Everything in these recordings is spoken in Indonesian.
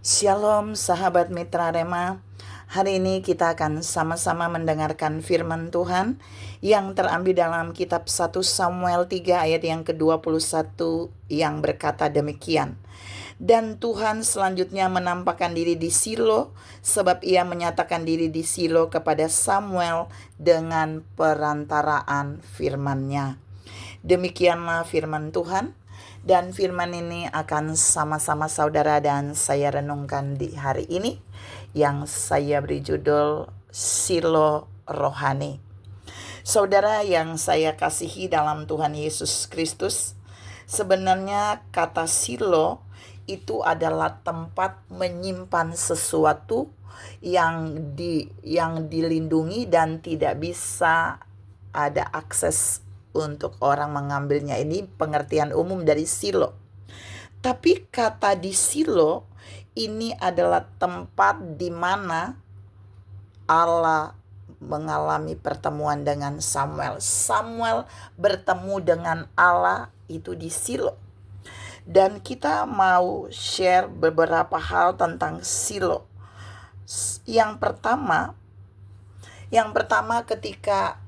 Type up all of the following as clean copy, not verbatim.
Shalom sahabat Mitra Rema. Hari ini kita akan sama-sama mendengarkan firman Tuhan yang terambil dalam kitab 1 Samuel 3 ayat yang ke-21 yang berkata demikian. Dan Tuhan selanjutnya menampakkan diri di Silo, sebab ia menyatakan diri di Silo kepada Samuel dengan perantaraan firman-Nya. Demikianlah firman Tuhan. Dan firman ini akan sama-sama saudara dan saya renungkan di hari ini, yang saya beri judul Silo Rohani. Saudara yang saya kasihi dalam Tuhan Yesus Kristus, sebenarnya kata Silo itu adalah tempat menyimpan sesuatu yang dilindungi dan tidak bisa ada akses untuk orang mengambilnya. Ini pengertian umum dari Silo. Tapi kata di Silo ini adalah tempat di mana Allah mengalami pertemuan dengan Samuel. Samuel bertemu dengan Allah itu di Silo. Dan kita mau share beberapa hal tentang Silo. Yang pertama ketika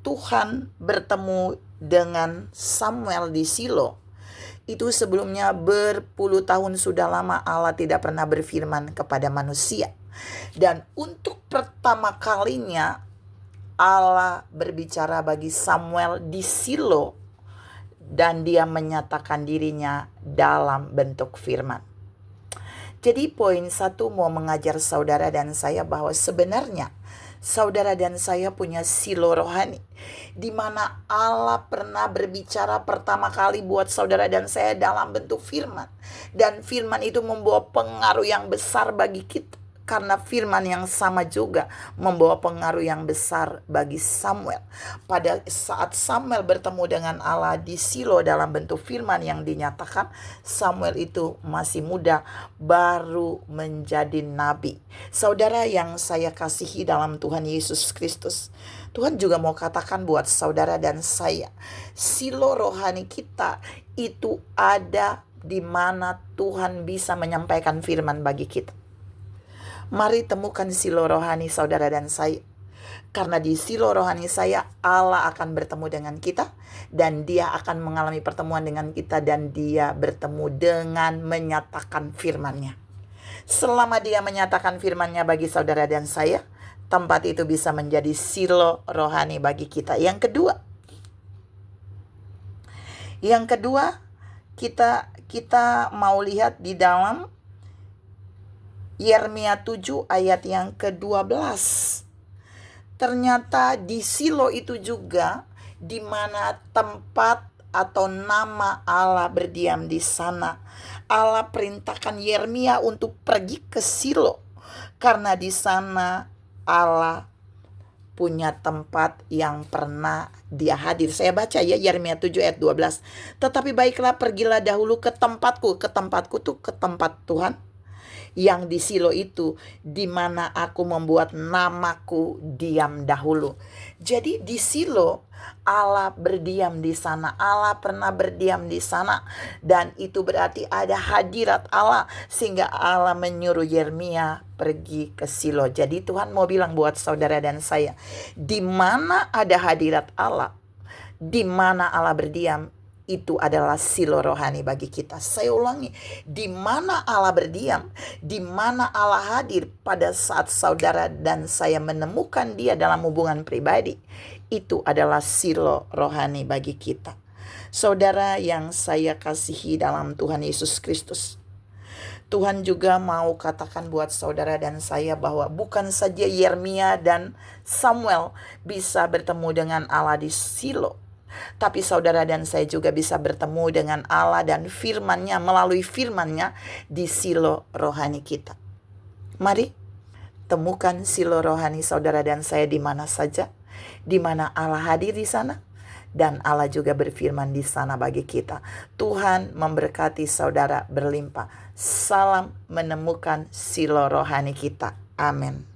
Tuhan bertemu dengan Samuel di Silo, itu sebelumnya berpuluh tahun sudah lama Allah tidak pernah berfirman kepada manusia. Dan untuk pertama kalinya Allah berbicara bagi Samuel di Silo, dan dia menyatakan dirinya dalam bentuk firman. Jadi poin 1 mau mengajar saudara dan saya bahwa sebenarnya saudara dan saya punya Silo rohani, di mana Allah pernah berbicara pertama kali buat saudara dan saya dalam bentuk firman. Dan firman itu membawa pengaruh yang besar bagi kita, karena firman yang sama juga membawa pengaruh yang besar bagi Samuel. Pada saat Samuel bertemu dengan Allah di Silo dalam bentuk firman yang dinyatakan, Samuel itu masih muda, baru menjadi nabi. Saudara yang saya kasihi dalam Tuhan Yesus Kristus, Tuhan juga mau katakan buat saudara dan saya, Silo rohani kita itu ada di mana Tuhan bisa menyampaikan firman bagi kita. Mari temukan Silo rohani saudara dan saya. Karena di Silo rohani saya, Allah akan bertemu dengan kita, dan dia akan mengalami pertemuan dengan kita, dan dia bertemu dengan menyatakan firman-Nya. Selama dia menyatakan firman-Nya bagi saudara dan saya, tempat itu bisa menjadi Silo rohani bagi kita. Yang kedua, kita mau lihat di dalam Yeremia 7 ayat yang ke-12. Ternyata di Silo itu juga di mana tempat atau nama Allah berdiam di sana. Allah perintahkan Yeremia untuk pergi ke Silo, karena di sana Allah punya tempat yang pernah dia hadir. Saya baca ya Yeremia 7 ayat 12. Tetapi baiklah, pergilah dahulu ke tempatku tuh ke tempat Tuhan yang di Silo itu, di mana aku membuat namaku diam dahulu. Jadi di Silo Allah berdiam di sana. Allah pernah berdiam di sana, dan itu berarti ada hadirat Allah, sehingga Allah menyuruh Yeremia pergi ke Silo. Jadi Tuhan mau bilang buat saudara dan saya, di mana ada hadirat Allah, di mana Allah berdiam, itu adalah Silo rohani bagi kita. Saya ulangi, di mana Allah berdiam, di mana Allah hadir pada saat saudara dan saya menemukan dia dalam hubungan pribadi, itu adalah Silo rohani bagi kita. Saudara yang saya kasihi dalam Tuhan Yesus Kristus, Tuhan juga mau katakan buat saudara dan saya bahwa bukan saja Yeremia dan Samuel bisa bertemu dengan Allah di Silo, tapi saudara dan saya juga bisa bertemu dengan Allah dan firman-Nya, melalui firman-Nya di Silo rohani kita. Mari temukan Silo rohani saudara dan saya di mana saja, di mana Allah hadir di sana, dan Allah juga berfirman di sana bagi kita. Tuhan memberkati saudara berlimpah. Salam menemukan Silo rohani kita. Amin.